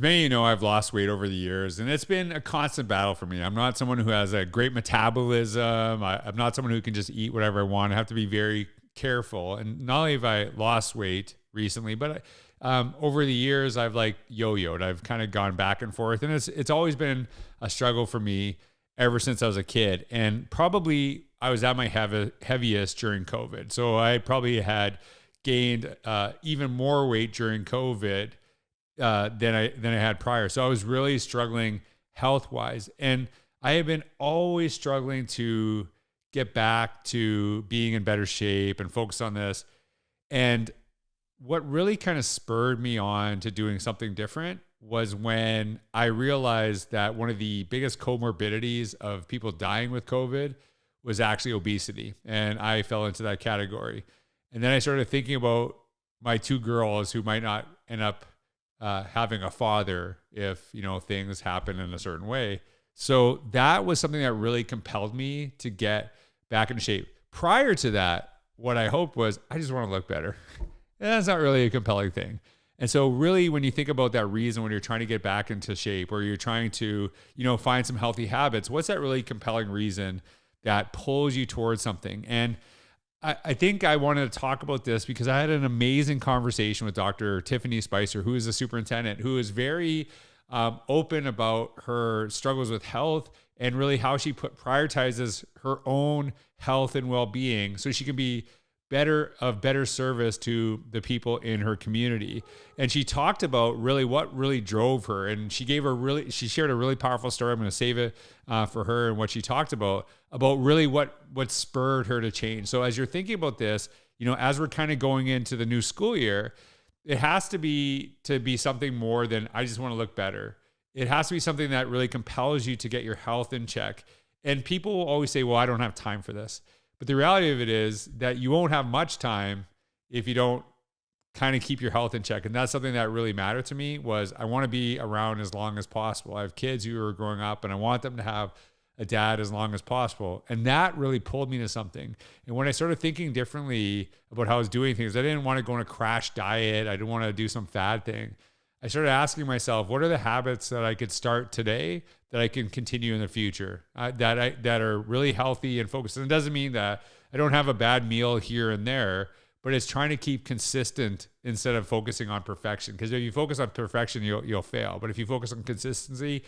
Many, I've lost weight over the years, and it's been a constant battle for me. I'm not someone who has a great metabolism. I'm not someone who can just eat whatever I want. I have to be very careful. And not only have I lost weight recently, but over the years, I've like yo-yoed. I've kind of gone back and forth, and it's always been a struggle for me ever since I was a kid. And probably I was at my heaviest during COVID. So I probably had gained even more weight during COVID than I had prior. So I was really struggling health wise, and I have been always struggling to get back to being in better shape and focus on this. And what really kind of spurred me on to doing something different was when I realized that one of the biggest comorbidities of people dying with COVID was actually obesity, and I fell into that category. And then I started thinking about my two girls who might not end up having a father if, things happen in a certain way. So that was something that really compelled me to get back into shape. Prior to that, what I hoped was I just want to look better. And that's not really a compelling thing. And so really, when you think about that reason, when you're trying to get back into shape or you're trying to, find some healthy habits, what's that really compelling reason that pulls you towards something? And I think I wanted to talk about this because I had an amazing conversation with Dr. Tiffany Spicer, who is a superintendent, who is very open about her struggles with health and really how she prioritizes her own health and well-being so she can be better service to the people in her community. And she talked about really what really drove her. And she shared a really powerful story. I'm going to save it for her and what she talked about really what spurred her to change. So as you're thinking about this, as we're kind of going into the new school year, it has to be something more than I just want to look better. It has to be something that really compels you to get your health in check. And people will always say, well, I don't have time for this. But the reality of it is that you won't have much time if you don't kind of keep your health in check. And that's something that really mattered to me was I want to be around as long as possible. I have kids who are growing up and I want them to have a dad as long as possible. And that really pulled me to something. And when I started thinking differently about how I was doing things, I didn't want to go on a crash diet. I didn't want to do some fad thing. I started asking myself, what are the habits that I could start today that I can continue in the future that are really healthy and focused? And it doesn't mean that I don't have a bad meal here and there, but it's trying to keep consistent instead of focusing on perfection. Because if you focus on perfection, you'll fail. But if you focus on consistency,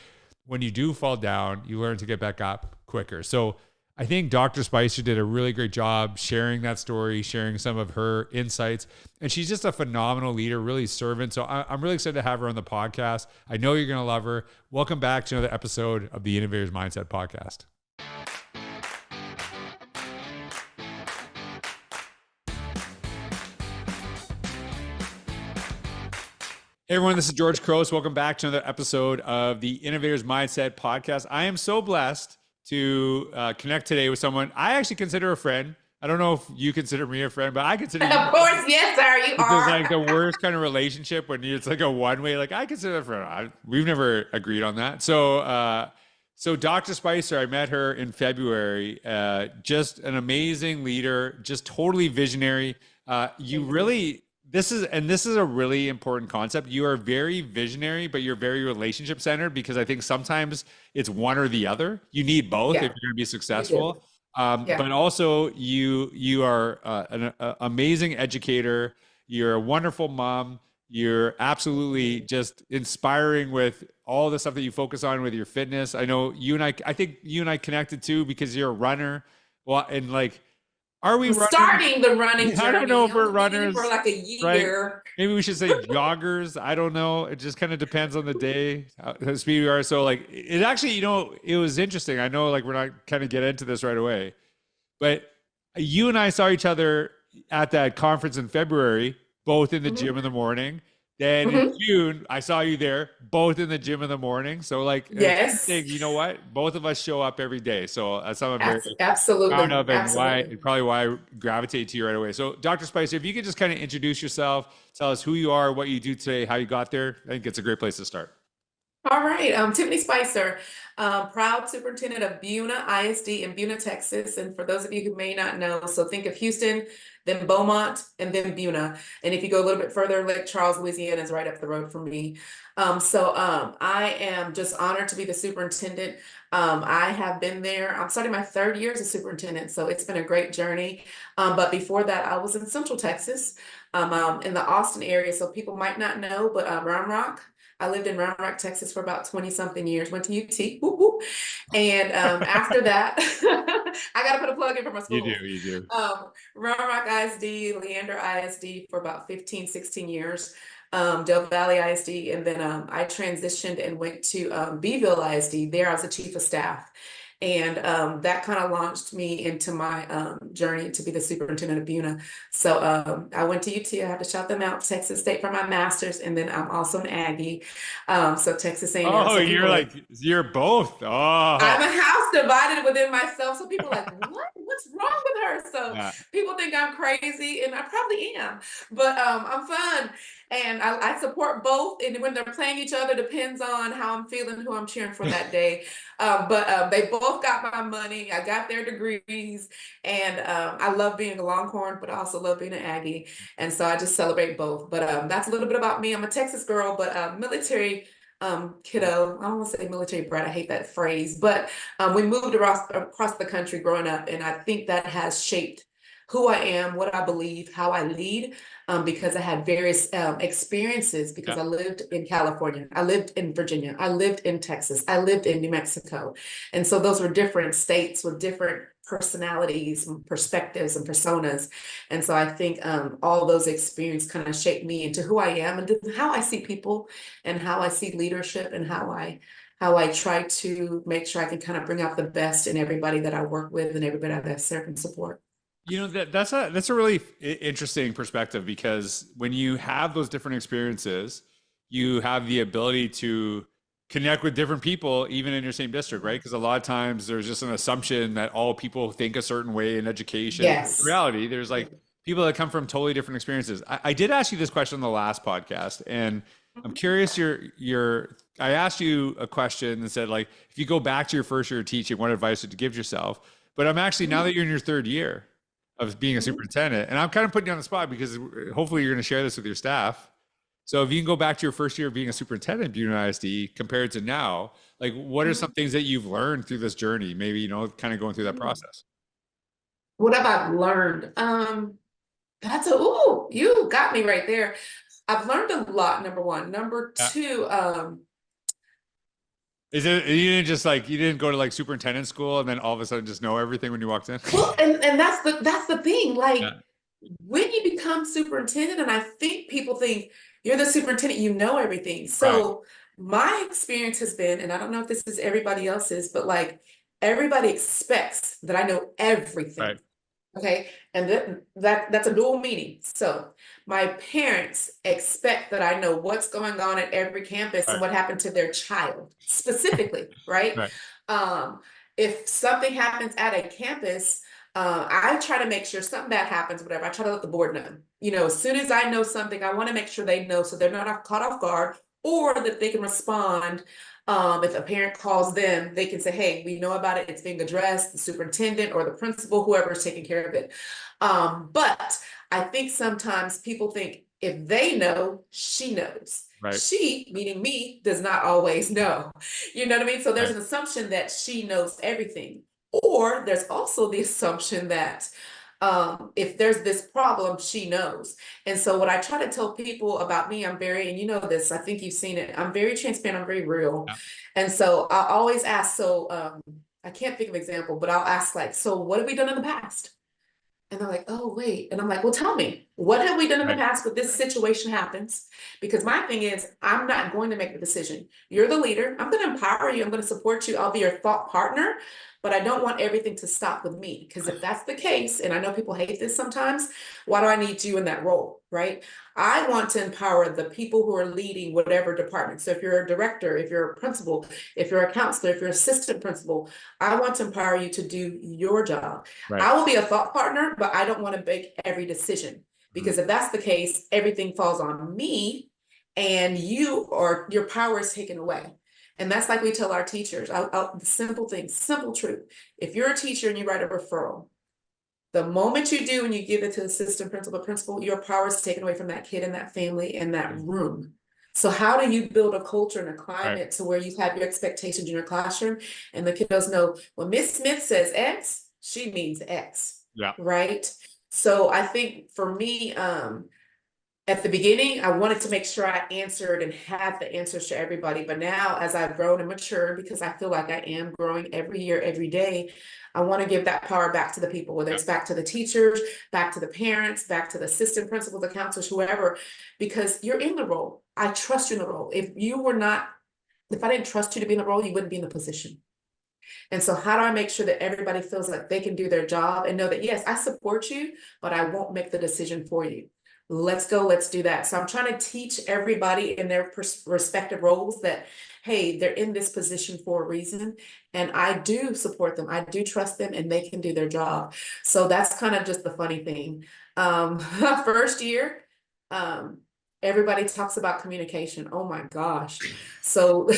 when you do fall down, you learn to get back up quicker. So I think Dr. Spicer did a really great job sharing that story, sharing some of her insights. And she's just a phenomenal leader, really servant. So I'm really excited to have her on the podcast. I know you're going to love her. Welcome back to another episode of the Innovator's Mindset Podcast. Hey everyone, this is George Couros. Welcome back to another episode of the Innovator's Mindset Podcast. I am so blessed to connect today with someone I actually consider a friend. I don't know if you consider me a friend, but I consider you. Of course, yes, sir, you are. It's like the worst kind of relationship when it's like a one-way. Like I consider a friend. We've never agreed on that. So Dr. Spicer, I met her in February. Just an amazing leader, just totally visionary. This is a really important concept. You are very visionary, but you're very relationship centered because I think sometimes it's one or the other. You need both if you're going to be successful. But also you are an amazing educator. You're a wonderful mom. You're absolutely just inspiring with all the stuff that you focus on with your fitness. I know I think you and I connected too because you're a runner. Well, and like, are we starting the running journey? I don't know if we're runners for like a year. Right? Maybe we should say joggers. I don't know. It just kind of depends on the day, how speed we are. So like it actually, it was interesting. I know like we're not kind of get into this right away, but you and I saw each other at that conference in February, both in the gym in the morning. Then in June, I saw you there, both in the gym in the morning. So like, yes, you know what? Both of us show up every day. So that's something I'm very absolutely proud of, and probably why I gravitate to you right away. So Dr. Spicer, if you could just kind of introduce yourself, tell us who you are, what you do today, how you got there. I think it's a great place to start. All right, Tiffany Spicer, proud superintendent of Buna ISD in Buna, Texas. And for those of you who may not know, so think of Houston, then Beaumont, and then Buna. And if you go a little bit further, Lake Charles, Louisiana is right up the road from me. I am just honored to be the superintendent. I have been there. I'm starting my 3rd year as a superintendent, so it's been a great journey. But before that, I was in Central Texas, in the Austin area. So people might not know, but Round Rock. I lived in Round Rock, Texas for about 20 something years, went to UT. Whoop, whoop. And after that, I got to put a plug in for my You do, schools. you do. Round Rock ISD, Leander ISD for about 15, 16 years, Del Valley ISD, and then I transitioned and went to Beeville ISD. There I was the chief of staff. And that kind of launched me into my journey to be the superintendent of Buna. So I went to UT. I had to shout them out. Texas State for my master's, and then I'm also an Aggie. So Texas A&M. Oh, So you're both. Oh, I'm a house divided within myself. So people are like, what's wrong with her? So yeah. people think I'm crazy, and I probably am, but I'm fun. And I support both. And when they're playing each other, depends on how I'm feeling, who I'm cheering for that day. But they both got my money. I got their degrees. And I love being a Longhorn, but I also love being an Aggie. And so I just celebrate both. But that's a little bit about me. I'm a Texas girl, but military kiddo. I don't want to say military brat. I hate that phrase. But we moved across the country growing up. And I think that has shaped who I am, what I believe, how I lead, because I had various experiences because I lived in California, I lived in Virginia, I lived in Texas, I lived in New Mexico. And so those were different states with different personalities, and perspectives, and personas. And so I think all those experiences kind of shaped me into who I am and how I see people and how I see leadership and how I try to make sure I can kind of bring out the best in everybody that I work with and everybody that I serve and support. That's a really interesting perspective, because when you have those different experiences, you have the ability to connect with different people, even in your same district, right? Because a lot of times there's just an assumption that all people think a certain way in education. Yes. In reality, there's like people that come from totally different experiences. I did ask you this question on the last podcast, and I'm curious I asked you a question and said, like, if you go back to your first year of teaching, what advice would you give yourself? But I'm actually, now that you're in your 3rd year of being a superintendent, and I'm kind of putting you on the spot because hopefully you're going to share this with your staff. So if you can go back to your first year of being a superintendent at Buena ISD compared to now, like, what are some things that you've learned through this journey? Maybe, kind of going through that process. What have I learned? You got me right there. I've learned a lot, number one. Number two, Is it, you didn't go to like superintendent school and then all of a sudden just know everything when you walked in? well, and that's the thing. Like, when you become superintendent, and I think people think you're the superintendent, you know everything. So my experience has been, and I don't know if this is everybody else's, but like everybody expects that I know everything. Right. Okay, and that's a dual meaning. So my parents expect that I know what's going on at every campus and what happened to their child specifically, right? If something happens at a campus, I try to make sure something bad happens, whatever. I try to let the board know. As soon as I know something, I want to make sure they know so they're not caught off guard, or that they can respond. If a parent calls them, they can say, hey, we know about it, it's being addressed, the superintendent or the principal, whoever is taking care of it. But I think sometimes people think if they know, she knows. Right. She, meaning me, does not always know. You know what I mean? So there's an assumption that she knows everything. Or there's also the assumption that if there's this problem, she knows. And so what I try to tell people about me, I'm very, and you know this, I think you've seen it, I'm very transparent, I'm very real. And so I always ask, I can't think of an example, but I'll ask like, so what have we done in the past? And they're like, oh, wait. And I'm like, well, tell me, what have we done in the past when this situation happens? Because my thing is, I'm not going to make the decision. You're the leader. I'm going to empower you. I'm going to support you. I'll be your thought partner. But I don't want everything to stop with me. Because if that's the case, and I know people hate this sometimes, why do I need you in that role, right? I want to empower the people who are leading whatever department. So if you're a director, if you're a principal, if you're a counselor, if you're assistant principal, I want to empower you to do your job. I will be a thought partner, but I don't want to make every decision. Because if that's the case, everything falls on me and your power is taken away. And that's like we tell our teachers, the simple thing, simple truth. If you're a teacher and you write a referral, The moment you do and you give it to the assistant principal, your power is taken away from that kid and that family and that room. So how do you build a culture and a climate to where you have your expectations in your classroom and the kiddos know when Miss Smith says X, she means X, Yeah. right? So I think for me, at the beginning, I wanted to make sure I answered and had the answers to everybody. But now, as I've grown and matured, because I feel like I am growing every year, every day, I want to give that power back to the people, whether it's back to the teachers, back to the parents, back to the assistant principal, the counselors, whoever, because you're in the role. I trust you in the role. If I didn't trust you to be in the role, you wouldn't be in the position. And so how do I make sure that everybody feels like they can do their job and know that, yes, I support you, but I won't make the decision for you. Let's go, let's do that. So I'm trying to teach everybody in their respective roles that, hey, they're in this position for a reason. And I do support them. I do trust them and they can do their job. So that's kind of just the funny thing. First year, everybody talks about communication. Oh my gosh. So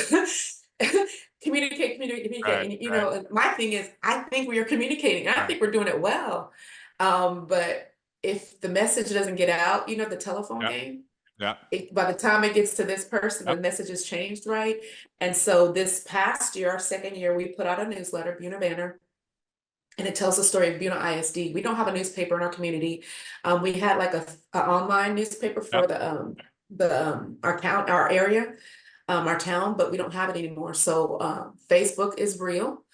communicate. Right, And you know, my thing is, I think we are communicating. I think we're doing it well. But if the message doesn't get out, you know, the telephone game, by the time it gets to this person, the message has changed, right? And so this past year, our second year, we put out a newsletter, Buena Banner, and it tells the story of Buena ISD. We don't have a newspaper in our community. We had like a online newspaper for our area, our town, but we don't have it anymore. So Facebook is real.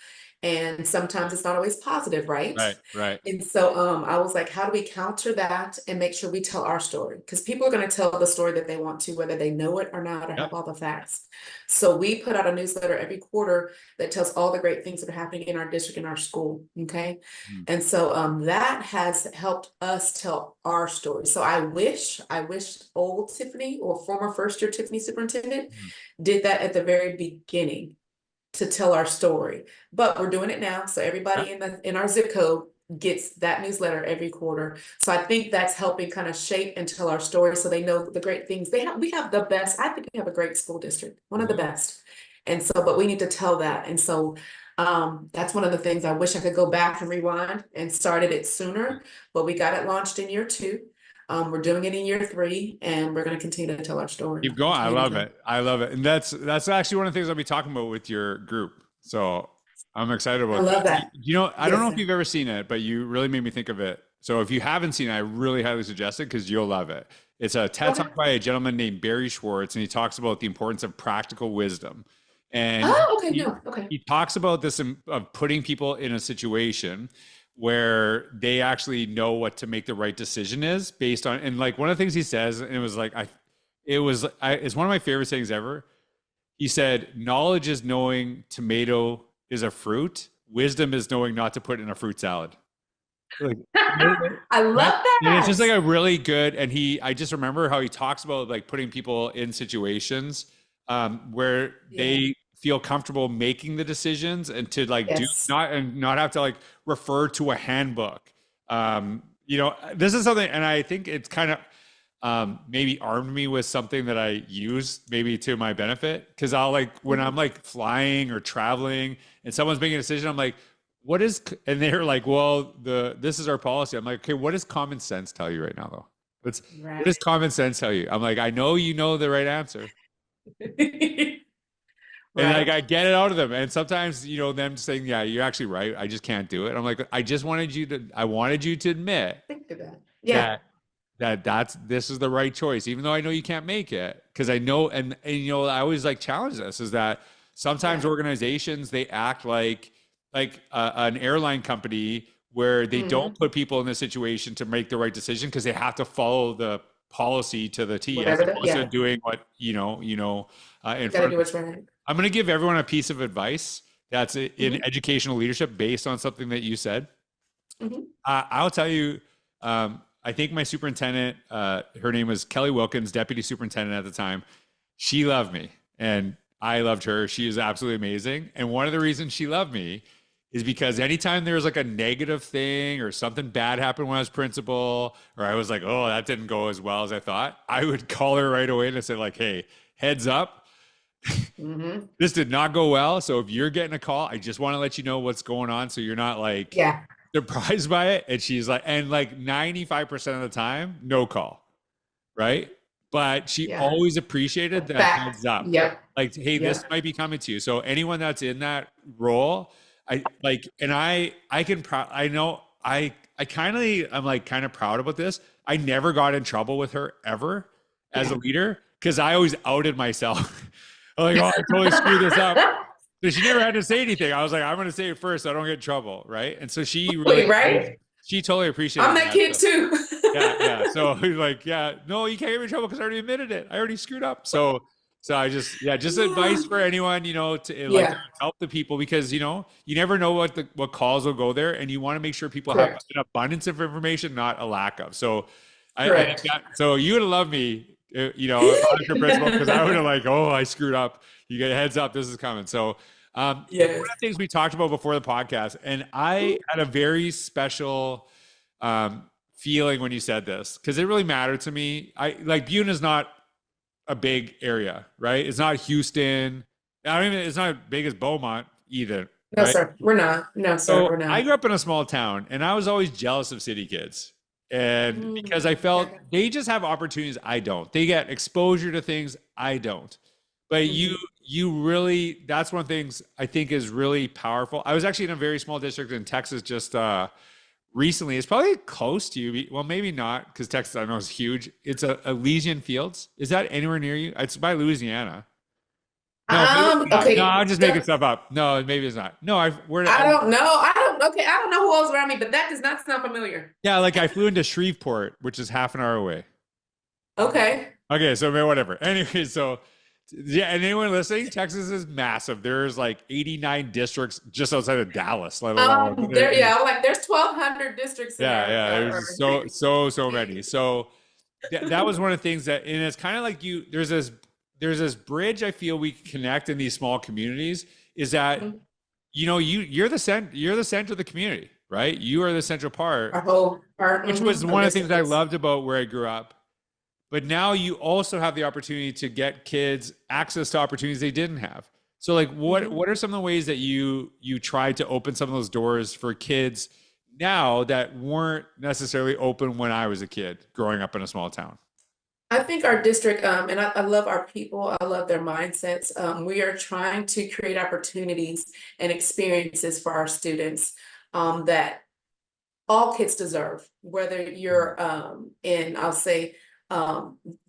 And sometimes it's not always positive, right? Right. And so I was like, how do we counter that and make sure we tell our story? Because people are going to tell the story that they want to, whether they know it or not, or have all the facts. So we put out a newsletter every quarter that tells all the great things that are happening in our district, in our school. Okay. And so that has helped us tell our story. So I wish old Tiffany or former first year Tiffany superintendent did that at the very beginning to tell our story, but we're doing it now. So everybody in our zip code gets that newsletter every quarter. So I think that's helping kind of shape and tell our story so they know the great things they have. We have the best. I think we have a great school district, one of the best. And so, but we need to tell that. And so that's one of the things I wish I could go back and rewind and started it sooner, but we got it launched in year 2. We're doing it in year 3, and we're going to continue to tell our story. Keep going. I love it. And that's actually one of the things I'll be talking about with your group. So I'm excited about that. I love that. You know, I don't know if you've ever seen it, but you really made me think of it. So if you haven't seen it, I really highly suggest it because you'll love it. It's a TED Talk by a gentleman named Barry Schwartz, and he talks about the importance of practical wisdom. And he talks about this of putting people in a situation where they actually know what to make the right decision is based on, and like one of the things he says, and it was like, it's one of my favorite things ever. He said, knowledge is knowing tomato is a fruit. Wisdom is knowing not to put in a fruit salad. Like, I love that. And it's just like a really good, and I just remember how he talks about like putting people in situations where they feel comfortable making the decisions and to like not have to like refer to a handbook. You know, this is something, and I think it's kind of maybe armed me with something that I use maybe to my benefit. Cause I'll like, when I'm like flying or traveling and someone's making a decision, I'm like, and they're like, well, this is our policy. I'm like, okay, what does common sense tell you right now though? What does common sense tell you? I'm like, I know you know the right answer. And like I get it out of them, and sometimes you know them saying, "Yeah, you're actually right. I just can't do it." I'm like, I wanted you to admit that this is the right choice, even though I know you can't make it, because I know, and you know, I always like challenge this is that sometimes organizations they act like an airline company where they don't put people in the situation to make the right decision because they have to follow the policy to the T, as opposed to doing what in front of what's right. I'm going to give everyone a piece of advice that's in educational leadership based on something that you said. I'll tell you, I think my superintendent, her name was Kelly Wilkins, deputy superintendent at the time. She loved me and I loved her. She was absolutely amazing. And one of the reasons she loved me is because anytime there was like a negative thing or something bad happened when I was principal, or I was like, oh, that didn't go as well as I thought, I would call her right away and say like, hey, heads up. This did not go well. So if you're getting a call, I just want to let you know what's going on. So you're not like, surprised by it. And she's like, and like 95% of the time, no call. Right. But she Yeah. always appreciated the Fact. heads up. Yep. Like, hey, this Yep. might be coming to you. So anyone that's in that role, I like, and I can, I know I kind of, I'm like kind of proud about this. I never got in trouble with her ever as a leader because I always outed myself. I'm like, oh, I totally screwed this up. So she never had to say anything. I was like, I'm going to say it first so I don't get in trouble. Right. And so she really, Right? she totally appreciated I'm that that. kid too. Yeah. So he's like, yeah, no, you can't get me in trouble because I already admitted it. I already screwed up. So I just, yeah, just advice for anyone, you know, to like Yeah. help the people because, you know, you never know what calls will go there. And you want to make sure people have Correct. an abundance of information, not a lack of. So I think Correct. that, so you would have loved me, you know, if I was your principal, because I would have like, oh, I screwed up. You get a heads up. This is coming. So, one of Yes. the things we talked about before the podcast, and I had a very special, feeling when you said this because it really mattered to me. I like Butte is not a big area, right? It's not Houston. I don't even. It's not as big as Beaumont either, No, right? sir. We're not. No, sir. So We're I not. grew up in a small town, and I was always jealous of city kids, and because I felt Okay. they just have opportunities I don't. They get exposure to things I don't. But you really that's one of the things I think is really powerful. I was actually in a very small district in Texas just recently. It's probably close to you. Well, maybe not because Texas I know is huge. It's a Elysian Fields. Is that anywhere near you? It's by Louisiana. No, maybe it's not. No, Okay. I'm just making stuff up. No, maybe it's not. No, I don't know. Okay. I don't know who else around me, but that does not sound familiar. yeah, like I flew into Shreveport, which is half an hour away. Okay. Okay, so whatever. Anyway, so yeah, and anyone listening, Texas is massive. There's like 89 districts just outside of Dallas, let alone. Yeah, like there's 1,200 districts in Yeah. our There's so many. So that was one of the things that, and it's kind of like you. There's this bridge I feel we can connect in these small communities. Is that Mhm. you know you're the center of the community, right? You are the central part, which was Our one of the things district I is. loved about where I grew up. But now you also have the opportunity to get kids access to opportunities they didn't have. So like what are some of the ways that you tried to open some of those doors for kids now that weren't necessarily open when I was a kid growing up in a small town? I think our district, and I love our people, I love their mindsets. We are trying to create opportunities and experiences for our students that all kids deserve, whether you're in, I'll say,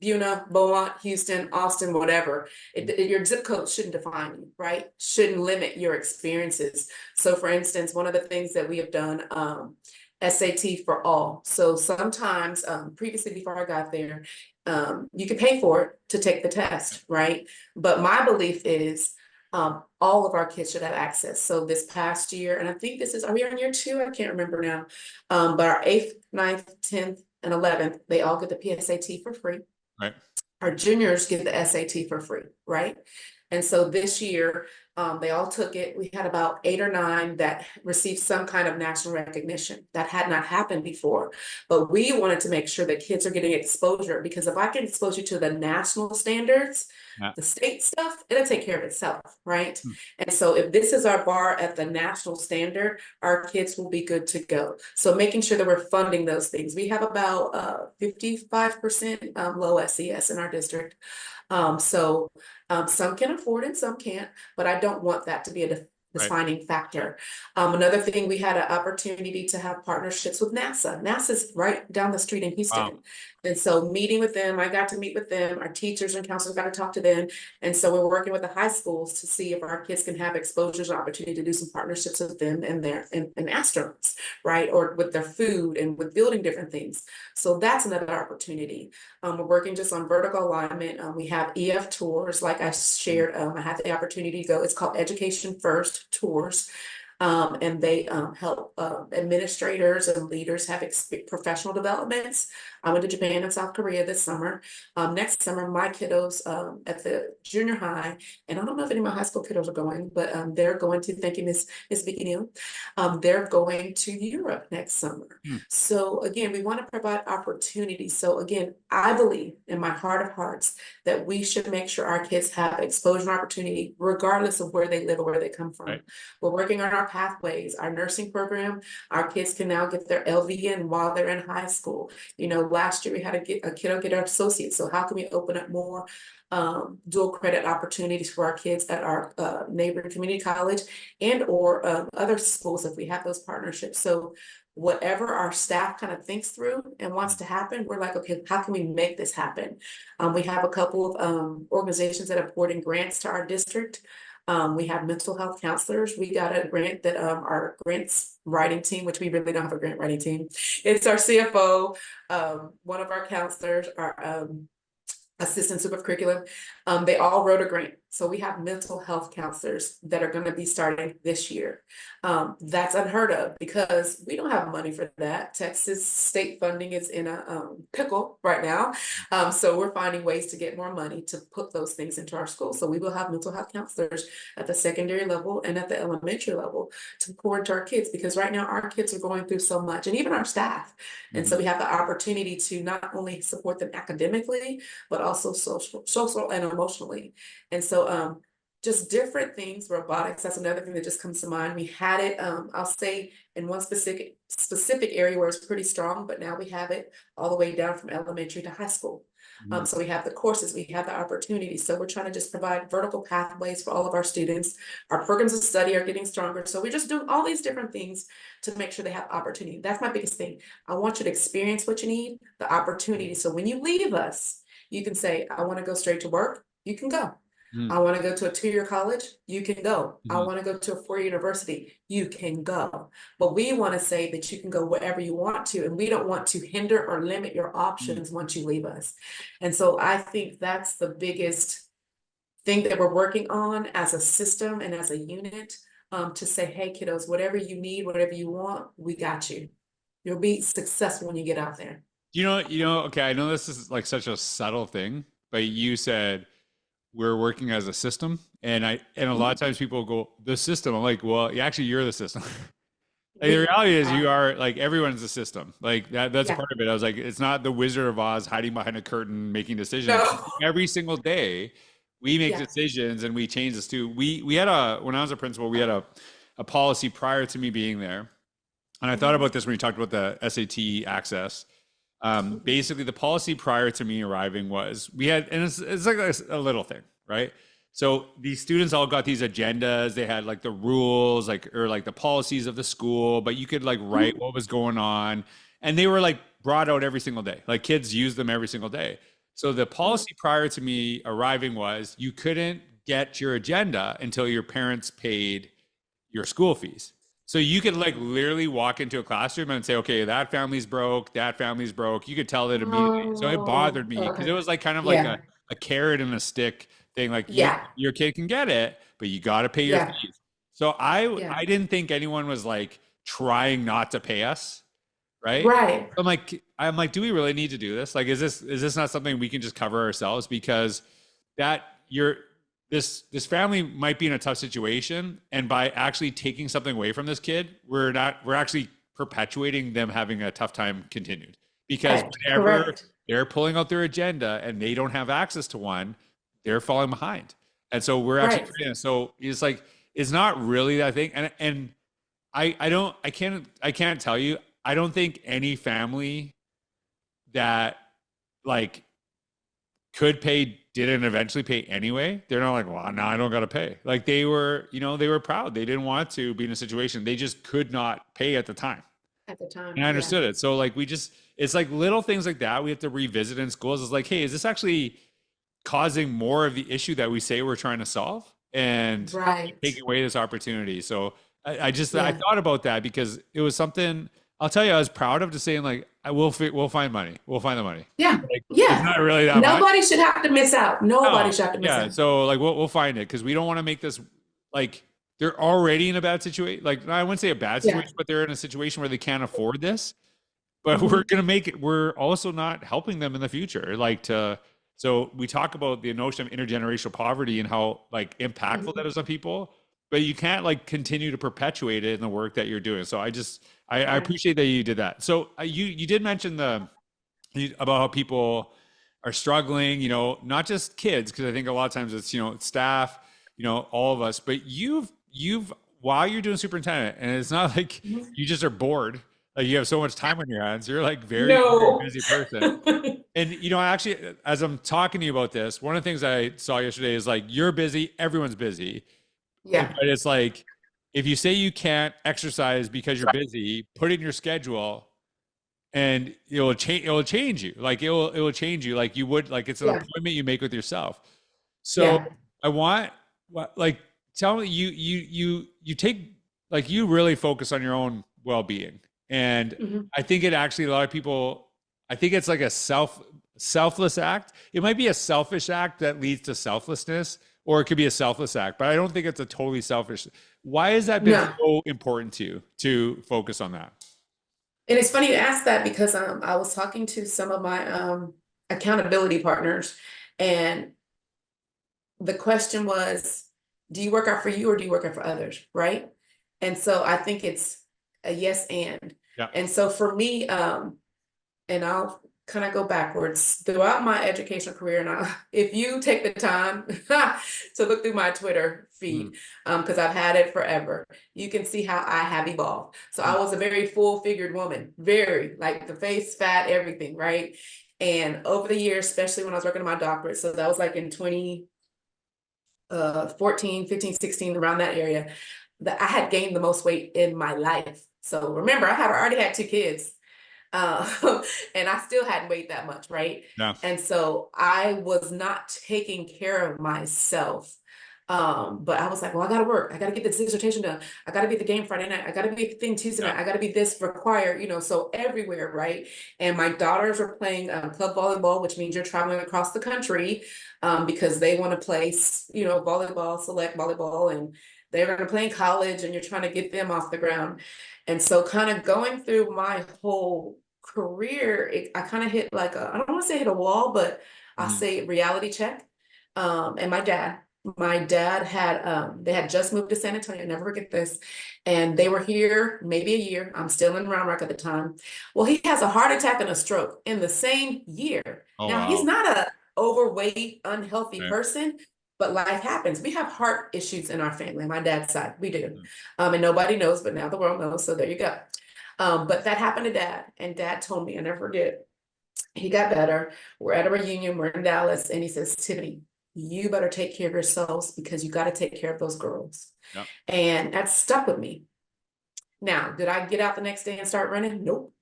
Buna, Beaumont, Houston, Austin, whatever. Your zip code shouldn't define you, right? Shouldn't limit your experiences. So, for instance, one of the things that we have done, SAT for all. So sometimes, previously before I got there, you could pay for it to take the test, right? But my belief is all of our kids should have access. So this past year, and I think this is, are we on year 2? I can't remember now. But our 8th, 9th, 10th, and 11th, they all get the PSAT for free. Right. Our juniors get the SAT for free, right? And so this year, they all took it. We had about 8 or 9 that received some kind of national recognition. That had not happened before. But we wanted to make sure that kids are getting exposure, because if I can expose you to the national standards, Yeah. the state stuff, it'll take care of itself, right? Hmm. And so if this is our bar at the national standard, our kids will be good to go. So making sure that we're funding those things. We have about 55% low SES in our district. Some can afford it, some can't, but I don't want that to be a Right. defining factor. Another thing, we had an opportunity to have partnerships with NASA. NASA's right down the street in Houston. Wow. And so meeting with them, I got to meet with them, our teachers and counselors got to talk to them. And so we're working with the high schools to see if our kids can have exposures and opportunity to do some partnerships with them and their and astronauts, right? Or with their food and with building different things. So that's another opportunity. We're working just on vertical alignment. We have EF tours, like I shared. I had the opportunity to go. It's called Education First Tours. And they help administrators and leaders have professional developments. I went to Japan and South Korea this summer. Next summer, my kiddos at the junior high, and I don't know if any of my high school kiddos are going, but they're going to, thank you, Miss Vicky Neal. They're going to Europe next summer. Hmm. So again, we want to provide opportunities. So again, I believe in my heart of hearts that we should make sure our kids have exposure and opportunity, regardless of where they live or where they come from. Right. We're working on our pathways, our nursing program, our kids can now get their LVN while they're in high school. You know, last year we had a kiddo get our associate. So how can we open up more dual credit opportunities for our kids at our neighboring community college and or other schools if we have those partnerships? So whatever our staff kind of thinks through and wants to happen, we're like, okay, how can we make this happen? We have a couple of organizations that have poured in grants to our district. We have mental health counselors. We got a grant that our grants writing team, which we really don't have a grant writing team. It's our CFO, one of our counselors, our assistant super curriculum. They all wrote a grant. So we have mental health counselors that are going to be starting this year. That's unheard of because we don't have money for that. Texas state funding is in a pickle right now. So we're finding ways to get more money to put those things into our schools. So we will have mental health counselors at the secondary level and at the elementary level to pour into our kids, because right now our kids are going through so much, and even our staff. And so we have the opportunity to not only support them academically, but also social and emotionally. And so just different things. Robotics, that's another thing that just comes to mind. We had it, I'll say, in one specific area where it's pretty strong, but now we have it all the way down from elementary to high school. So we have the courses, we have the opportunities. So we're trying to just provide vertical pathways for all of our students. Our programs of study are getting stronger. So we're just doing all these different things to make sure they have opportunity. That's my biggest thing. I want you to experience what you need, the opportunity. So when you leave us, you can say, I want to go straight to work. You can go. I want to go to a 2-year college, you can go. I want to go to a 4-year university, you can go. But we want to say that you can go wherever you want to, and we don't want to hinder or limit your options once you leave us. And so I think that's the biggest thing that we're working on as a system and as a unit, to say, hey, kiddos, whatever you need, whatever you want, we got you. You'll be successful when you get out there. Okay, I know this is like such a subtle thing, but you said we're working as a system, and a lot of times people go, the system. I'm like, well, actually you're the system. Like, the reality is you are, like, everyone's the system. Like that's part of it. I was like, it's not the Wizard of Oz hiding behind a curtain making decisions. No. Every single day we make decisions and we change this too. We had when I was a principal, we had a policy prior to me being there. And I thought about this when we talked about the SAT access. Basically, the policy prior to me arriving was we had, and it's like a little thing, right? So these students all got these agendas. They had like the rules, or the policies of the school, but you could like write what was going on, and they were like brought out every single day. Like kids used them every single day. So the policy prior to me arriving was you couldn't get your agenda until your parents paid your school fees. So you could like literally walk into a classroom and say, okay, that family's broke, that family's broke. You could tell it immediately. So it bothered me because it was like kind of like a carrot and a stick thing. Like your kid can get it, but you got to pay your fees. So I didn't think anyone was like trying not to pay us. Right. Right. I'm like, do we really need to do this? Like, is this not something we can just cover ourselves? Because this family might be in a tough situation, and by actually taking something away from this kid, we're actually perpetuating them having a tough time continued, because whenever they're pulling out their agenda and they don't have access to one, they're falling behind. And so we're actually so it's like, it's not really that thing. And I can't tell you, I don't think any family that like could pay didn't eventually pay anyway. They're not like, well, no, I don't got to pay. Like they were proud. They didn't want to be in a situation. They just could not pay at the time. And I understood it. So like it's like little things like that we have to revisit in schools. It's like, hey, is this actually causing more of the issue that we say we're trying to solve, and taking away this opportunity? So I thought about that because it was something, I'll tell you, I was proud of, just saying like, we'll find money. We'll find the money. Yeah. Like, it's not really that Nobody much. should have to miss out. Nobody should have to miss out. So like we'll find it, because we don't want to make this like they're already in a bad situation. Like, I wouldn't say a bad situation, but they're in a situation where they can't afford this. But we're gonna make it. We're also not helping them in the future. So we talk about the notion of intergenerational poverty and how like impactful that is on people. But you can't like continue to perpetuate it in the work that you're doing. So I appreciate that you did that. So you did mention about how people are struggling, not just kids, because I think a lot of times it's, staff, all of us, but you've while you're doing superintendent, and it's not like Mhm. you just are bored, like you have so much time on your hands. You're like very, very No. busy person. And you know, actually, as I'm talking to you about this, one of the things I saw yesterday is like you're busy, everyone's busy. Yeah. But it's like if you say you can't exercise because you're busy, put it in your schedule and it will change you. Like it will change you like you would like it's an Yeah. appointment you make with yourself. So Yeah. I want like tell me you take like you really focus on your own well-being. And Mhm. I think it actually a lot of people I think it's like a selfless act. It might be a selfish act that leads to selflessness, or it could be a selfless act, but I don't think it's a totally selfish. Why has that been No. so important to you to focus on that? And it's funny you ask that because I was talking to some of my accountability partners, and the question was, do you work out for you or do you work out for others? Right. And so I think it's a yes and. Yeah. And so for me, and I'll kind of go backwards throughout my educational career. And if you take the time to look through my Twitter Mm, feed, because I've had it forever, you can see how I have evolved. So I mm, was a very full-figured woman, very like the face, fat, everything, right? And over the years, especially when I was working on my doctorate, so that was like in 2014, 15, 16, around that area, that I had gained the most weight in my life. So remember, already had 2 kids. Uh, and I still hadn't weighed that much, right? yeah. And so I was not taking care of myself. But I was like, well, I gotta work. I gotta get this dissertation done. I gotta be at the game Friday night. I gotta be at the thing Tuesday Yeah. night. I gotta be this required, so everywhere, right? And my daughters are playing club volleyball, which means you're traveling across the country because they want to play, volleyball, select volleyball, and they're going to play in college, and you're trying to get them off the ground. And so kind of going through my whole career, I kind of hit like I don't want to say hit a wall, but I'll Mm, say reality check. And my dad had they had just moved to San Antonio, never forget this. And they were here maybe a year. I'm still in Round Rock at the time. Well, he has a heart attack and a stroke in the same year. oh Now he's wow. not a overweight, unhealthy Okay. person, but life happens. We have heart issues in our family, my dad's side. We do. Mm, And nobody knows, but now the world knows. So there you go. But that happened to dad, and dad told me, I never forget. He got better. We're at a reunion, we're in Dallas, and he says, Tiffany, you better take care of yourselves because you got to take care of those girls. yeah. And that stuck with me. Now, did I get out the next day and start running? Nope.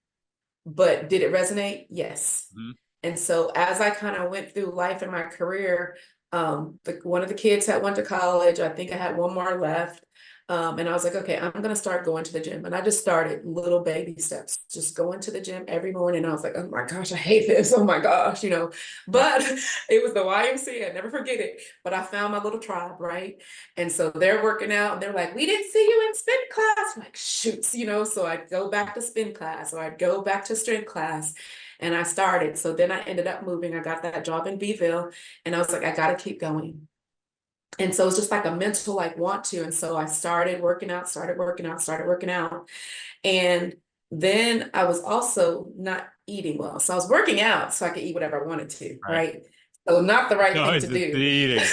But did it resonate? Yes. Mhm. And so as I kind of went through life and my career, one of the kids had went to college. I think I had one more left. And I was like, okay, I'm going to start going to the gym. And I just started little baby steps, just going to the gym every morning. I was like, oh my gosh, I hate this. Oh my gosh. Yeah. But it was the YMCA. I never forget it. But I found my little tribe, right? And so they're working out and they're like, we didn't see you in spin class. I'm like, shoots. So I'd go back to spin class, or I'd go back to strength class. And I started. So then I ended up moving. I got that job in Beeville, and I was like, I got to keep going. And so it's just like a mental, like, want to. And so I started working out, started working out, started working out. And then I was also not eating well. So I was working out so I could eat whatever I wanted to, Right. right? So not the right No, thing it's to the do. eating.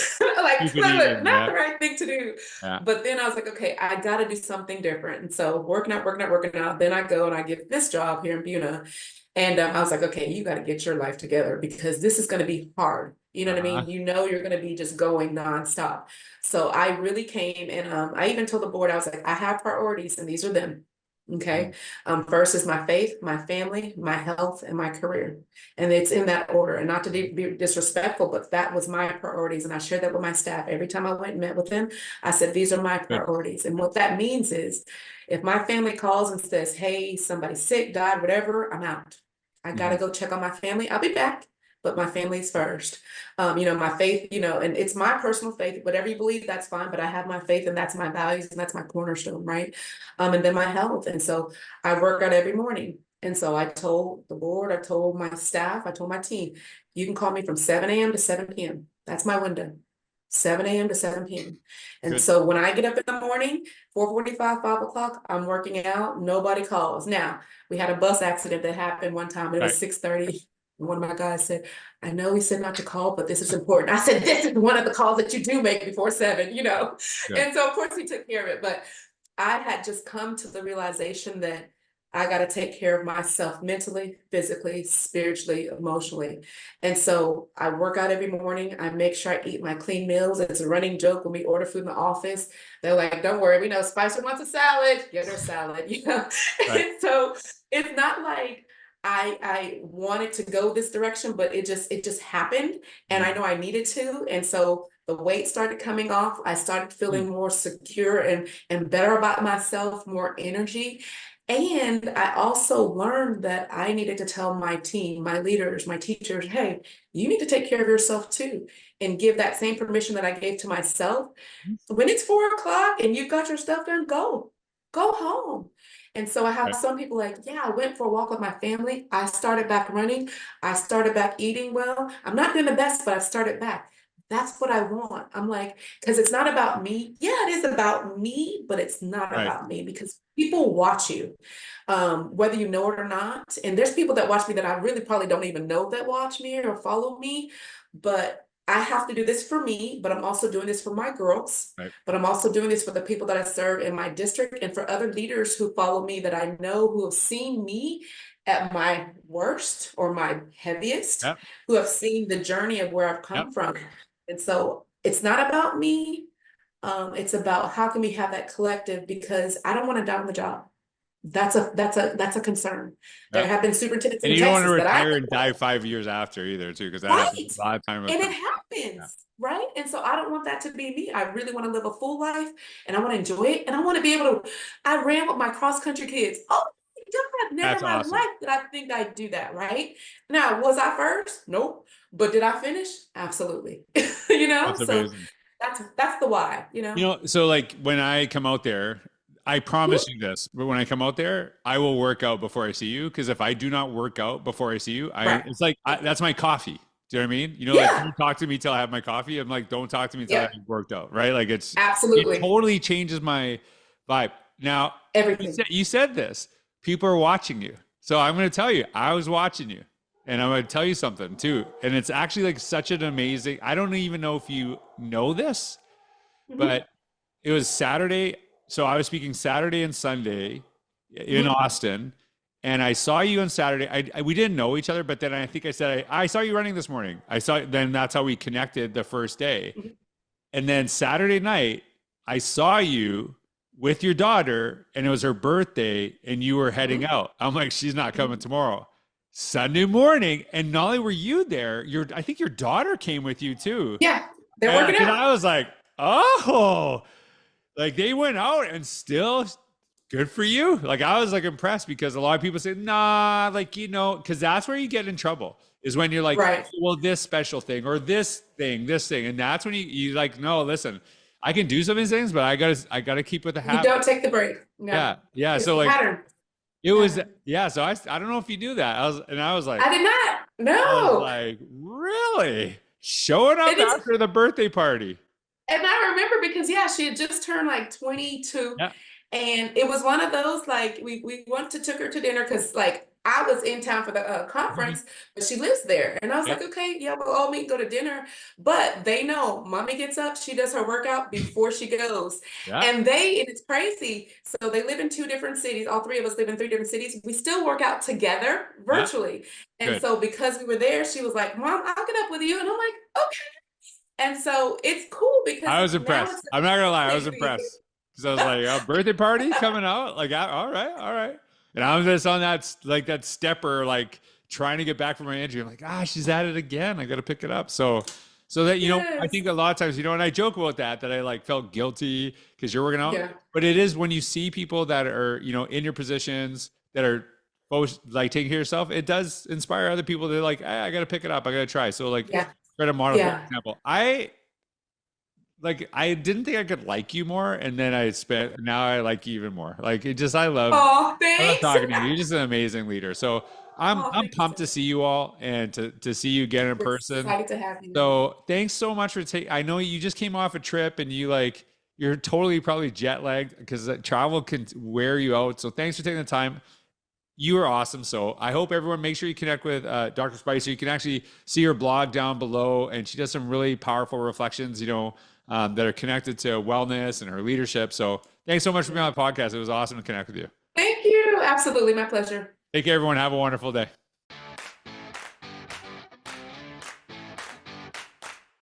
Like, Stupid eating. not Yeah. the right thing to do. Yeah. But then I was like, okay, I got to do something different. And so working out, working out, working out. Then I go and I get this job here in Buna. And I was like, okay, you got to get your life together because this is going to be hard. You know what I Uh-huh. mean? You're going to be just going nonstop. So I really came, and I even told the board, I was like, I have priorities and these are them. Okay. Mm, First is my faith, my family, my health, and my career. And it's in that order. And not to be disrespectful, but that was my priorities. And I shared that with my staff. Every time I went and met with them, I said, these are my good. priorities. And what that means is if my family calls and says, hey, somebody's sick, died, whatever, I'm out. I got to Mhm. go check on my family. I'll be back, but my family's first. My faith, and it's my personal faith, whatever you believe, that's fine. But I have my faith, and that's my values, and that's my cornerstone, right? And then my health. And so I work out every morning. And so I told the board, I told my staff, I told my team, you can call me from 7 a.m. to 7 p.m. That's my window. 7 a.m. to 7 p.m. And Good. so when I get up in the morning, 4:45, 5 o'clock, I'm working out, nobody calls. Now, we had a bus accident that happened one time. It Right. was 6:30. One of my guys said, I know he said not to call, but this is important. I said, this is one of the calls that you do make before 7. Good. And so of course he took care of it. But I had just come to the realization that I got to take care of myself mentally, physically, spiritually, emotionally. And so I work out every morning. I make sure I eat my clean meals. It's a running joke when we order food in the office. They're like, don't worry, we know Spicer wants a salad. Get her salad, you know? Right. And so it's not like I wanted to go this direction, but it just happened. And I know I needed to. And so the weight started coming off. I started feeling more secure and better about myself, more energy. And I also learned that I needed to tell my team, my leaders, my teachers, hey, you need to take care of yourself too, and give that same permission that I gave to myself. When it's 4 o'clock and you've got your stuff done, go home. And so I have Right. some people like, yeah, I went for a walk with my family. I started back running. I started back eating well. I'm not doing the best, but I started back. That's what I want. I'm like, because it's not about me. Yeah, it is about me, but it's not Right. about me because people watch you, whether you know it or not. And there's people that watch me that I really probably don't even know that watch me or follow me, but I have to do this for me, but I'm also doing this for my girls, Right. but I'm also doing this for the people that I serve in my district and for other leaders who follow me that I know who have seen me at my worst or my heaviest, Yep. who have seen the journey of where I've Yep. come from. And so it's not about me. It's about how can we have that collective because I don't want to die on the job. That's a concern. There Yep. have been superintendents And in you don't want to Texas that I retire and die 5 years after either, too, because that happens right. a lot of time with And it them. Yeah. happens, right? And so I don't want that to be me. I really want to live a full life and I want to enjoy it. And I want to be able to, I ran with my cross country kids. Oh my God, never That's in my awesome. life did I think I'd do that, right? Now, was I first? Nope. But did I finish? Absolutely. You know, That's so amazing. that's the why, you know. So like when I come out there, I promise Mhm. you this, but when I come out there, I will work out before I see you. Because if I do not work out before I see you, Right. it's like that's my coffee. Do you know what I mean? Like Yeah. don't talk to me till I have my coffee. I'm like, don't talk to me till Yeah. I have worked out, right? Like it Absolutely. totally changes my vibe. Now, Everything. you said this. People are watching you, so I'm going to tell you, I was watching you, and I'm going to tell you something too. And it's actually like such an amazing. I don't even know if you know this, Mhm. but it was Saturday. So I was speaking Saturday and Sunday in Mhm. Austin. And I saw you on Saturday. We didn't know each other, but then I think I said, I saw you running this morning. Then that's how we connected the first day. Mhm. And then Saturday night, I saw you with your daughter, and it was her birthday, and you were heading Mhm. out. I'm like, she's not coming Mhm. tomorrow. Sunday morning, and not only were you there, I think your daughter came with you too. Yeah. They're And working because out. I was like, oh, like they went out and still good for you. Like I was like impressed because a lot of people say, nah, like, because that's where you get in trouble is when you're like, Right. well, this special thing or this thing. And that's when you like, no, listen, I can do some of these things, but I gotta keep with the You habit. don't take the break. No. Yeah. Yeah. It's So a like pattern. it was, Pattern. yeah. So I don't know if you do that. I was like, I did not. No. really showing up It is, after the birthday party. and I remember because yeah, she had just turned like 22, Yeah. and it was one of those like we went to took her to dinner because like I was in town for the Mhm. conference, but she lives there, and I was Yeah. like, okay, yeah, we'll all meet, go to dinner. But they know, mommy gets up, she does her workout before she goes, Yeah. and it's crazy. So they live in 2 different cities. All three of us live in 3 different cities. We still work out together Yeah. virtually, and Good. so because we were there, she was like, "Mom, I'll get up with you," and I'm like, okay. And so it's cool because I was now impressed. it's I'm not gonna lie, I was a thing. impressed because I was like, a birthday party coming out, like, all right, all right. And I was just on that stepper, like trying to get back from my injury. I'm like, she's at it again. I got to pick it up. So that I Yes. think a lot of times, and I joke about that I like felt guilty because you're working out, Yeah. but it is when you see people that are in your positions that are both like taking care of yourself, it does inspire other people. They're like, I got to pick it up. I got to try. So like, Yeah. try to model for Yeah. example. I didn't think I could like you more, and then now I like you even more. Like Oh, I love thanks. talking to you. You're just an amazing leader. So I'm Oh, I'm thank you so pumped to much. see you all and to see you again in We're person. excited to have you. So thanks so much for taking. I know you just came off a trip and you're totally probably jet lagged because travel can wear you out. So thanks for taking the time. You are awesome. So I hope everyone make sure you connect with Dr. Spicer. You can actually see her blog down below, and she does some really powerful reflections. that are connected to wellness and her leadership. So thanks so much for being on the podcast. It was awesome to connect with you. Thank you. Absolutely. My pleasure. Take care, everyone. Have a wonderful day.